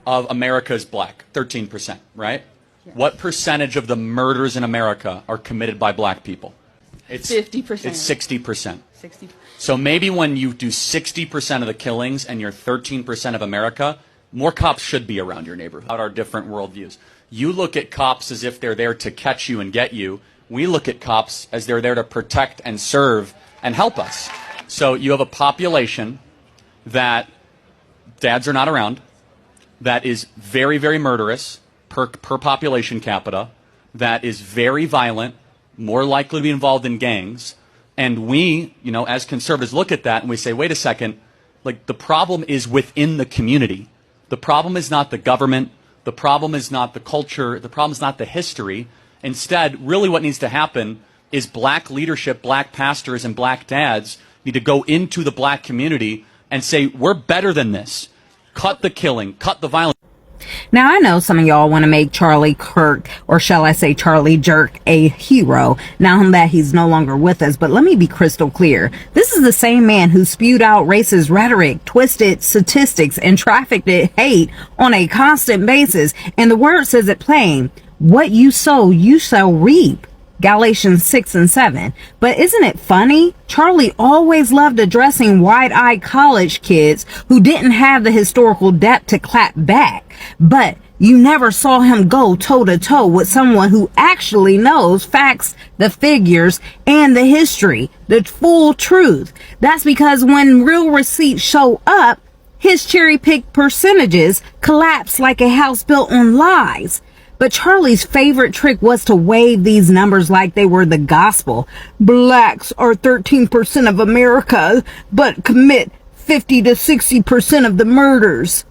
of America is black? 13%, right? Yes. What percentage of the murders in America are committed by black people? It's 50%. It's 60%. 60. So maybe when you do 60% of the killings and you're 13% of America, more cops should be around your neighborhood. Our different worldviews. You look at cops as if they're there to catch you and get you. We look at cops as they're there to protect and serve and help us. So you have a population that dads are not around, that is very, very murderous per population capita, that is very violent, more likely to be involved in gangs. And we, as conservatives look at that and we say, wait a second, like the problem is within the community. The problem is not the government. The problem is not the culture. The problem is not the history. Instead, really what needs to happen is black leadership, black pastors, and black dads need to go into the black community and say, we're better than this. Cut the killing, cut the violence. Now, I know some of y'all want to make Charlie Kirk, or shall I say Charlie Jerk, a hero, now that he's no longer with us. But let me be crystal clear. This is the same man who spewed out racist rhetoric, twisted statistics, and trafficked hate on a constant basis. And the word says it plain. What you sow, you shall reap. Galatians 6 and 7. But isn't it funny? Charlie always loved addressing wide-eyed college kids who didn't have the historical depth to clap back. But you never saw him go toe-to-toe with someone who actually knows facts, the figures, and the history, the full truth. That's because when real receipts show up, his cherry-picked percentages collapse like a house built on lies. But Charlie's favorite trick was to wave these numbers like they were the gospel. Blacks are 13% of America, but commit 50 to 60% of the murders.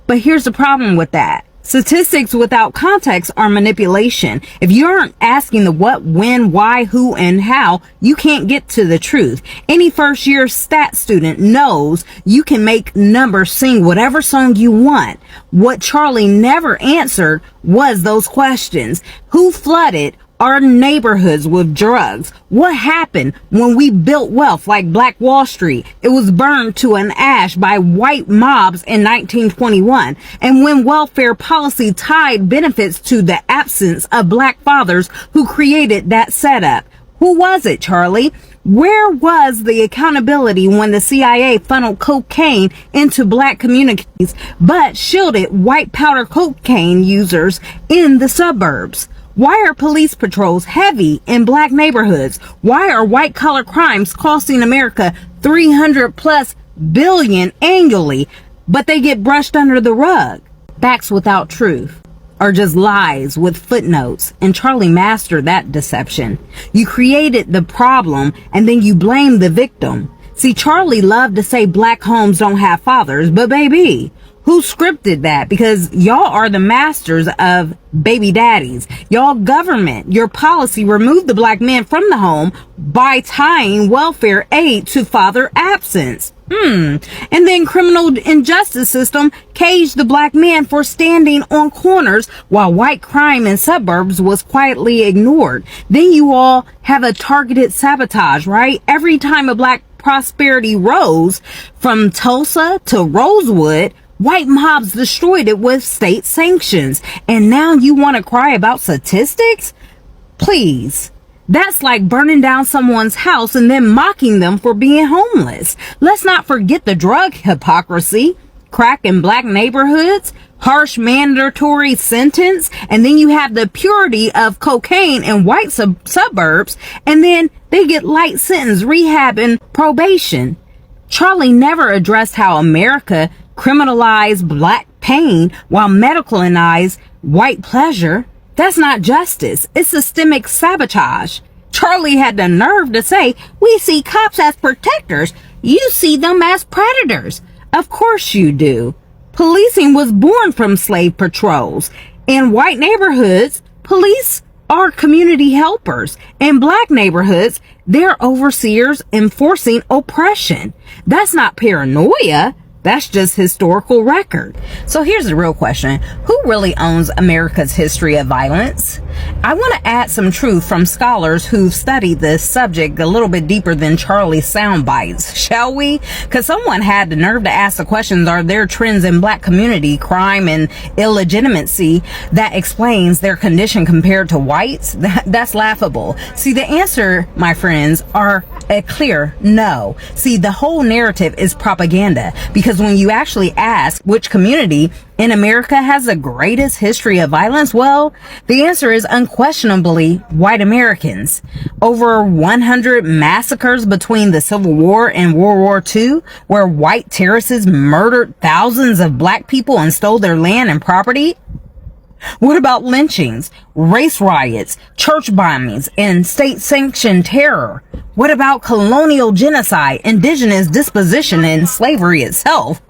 But here's the problem with that. Statistics without context are manipulation. If you aren't asking the what, when, why, who, and how, you can't get to the truth. Any first-year stat student knows you can make numbers sing whatever song you want. What Charlie never answered was those questions. Who flooded our neighborhoods with drugs? What happened when we built wealth like Black Wall Street? It was burned to an ash by white mobs in 1921. And when welfare policy tied benefits to the absence of black fathers who created that setup? Who was it, Charlie? Where was the accountability when the CIA funneled cocaine into black communities but shielded white powder cocaine users in the suburbs? Why are police patrols heavy in black neighborhoods? Why are white collar crimes costing America $300+ billion annually, but they get brushed under the rug? Facts without truth are just lies with footnotes, and Charlie mastered that deception. You created the problem and then you blame the victim. See, Charlie loved to say black homes don't have fathers, but baby, who scripted that? Because y'all are the masters of baby daddies. Y'all government, your policy removed the black men from the home by tying welfare aid to father absence. And then criminal injustice system caged the black man for standing on corners while white crime in suburbs was quietly ignored. Then you all have a targeted sabotage, right? Every time a black prosperity rose from Tulsa to Rosewood, white mobs destroyed it with state sanctions. And now you want to cry about statistics? Please. That's like burning down someone's house and then mocking them for being homeless. Let's not forget the drug hypocrisy. Crack in black neighborhoods, harsh mandatory sentence, and then you have the purity of cocaine in white suburbs, and then they get light sentence, rehab, and probation. Charlie never addressed how America criminalized black pain while medicalized white pleasure. That's not justice. It's systemic sabotage. Charlie had the nerve to say, we see cops as protectors. You see them as predators. Of course you do. Policing was born from slave patrols. In white neighborhoods, police are community helpers. In black neighborhoods, they're overseers enforcing oppression. That's not paranoia. That's just historical record. So here's the real question. Who really owns America's history of violence? I want to add some truth from scholars who've studied this subject a little bit deeper than Charlie's sound bites, shall we? Because someone had the nerve to ask the questions, are there trends in black community, crime, and illegitimacy that explains their condition compared to whites? That's laughable. See, the answer, my friends, are a clear no. See, the whole narrative is propaganda, because when you actually ask which community in America has the greatest history of violence, well, the answer is unquestionably white Americans. Over 100 massacres between the Civil War and World War II, where white terrorists murdered thousands of black people and stole their land and property. What about lynchings, race riots, church bombings, and state-sanctioned terror? What about colonial genocide, indigenous dispossession, and slavery itself?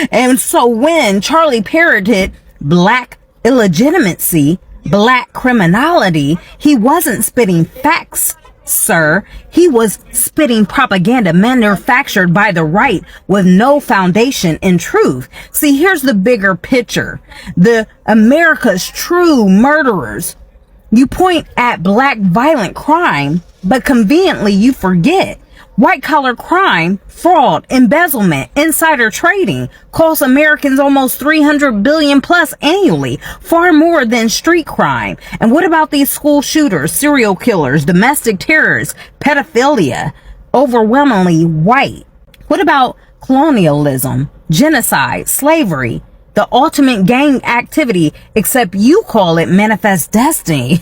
And so when Charlie parroted black illegitimacy, black criminality, he wasn't spitting facts, sir. He was spitting propaganda manufactured by the right with no foundation in truth. See, here's the bigger picture. The America's true murderers. You point at black violent crime, but conveniently you forget white collar crime, fraud, embezzlement, insider trading costs Americans almost 300 billion plus annually, far more than street crime. And what about these school shooters, serial killers, domestic terrorists, pedophilia, overwhelmingly white? What about colonialism, genocide, slavery, the ultimate gang activity, except you call it manifest destiny?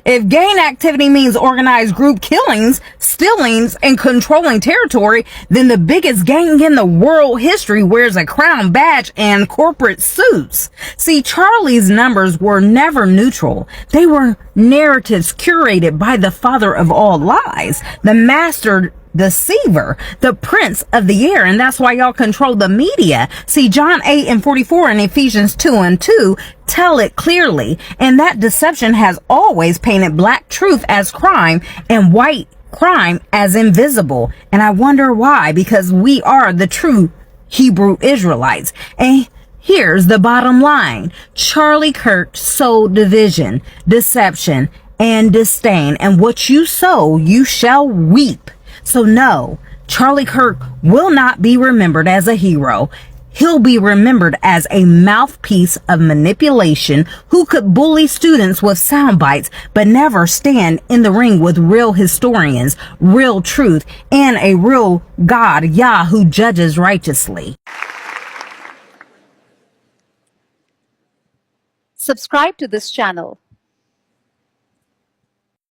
If gang activity means organized group killings, stealings, and controlling territory, then the biggest gang in the world history wears a crown badge and corporate suits. See, Charlie's numbers were never neutral. They were narratives curated by the father of all lies, the master deceiver, the prince of the air, and that's why y'all control the media. See, John 8:44 and Ephesians 2:2 tell it clearly, and that deception has always painted black truth as crime and white crime as invisible. And I wonder why, because we are the true Hebrew Israelites. And here's the bottom line. Charlie Kirk sowed division, deception, and disdain, and what you sow, you shall reap. So no, Charlie Kirk will not be remembered as a hero. He'll be remembered as a mouthpiece of manipulation who could bully students with sound bites, but never stand in the ring with real historians, real truth, and a real God, Yah, who judges righteously. Subscribe to this channel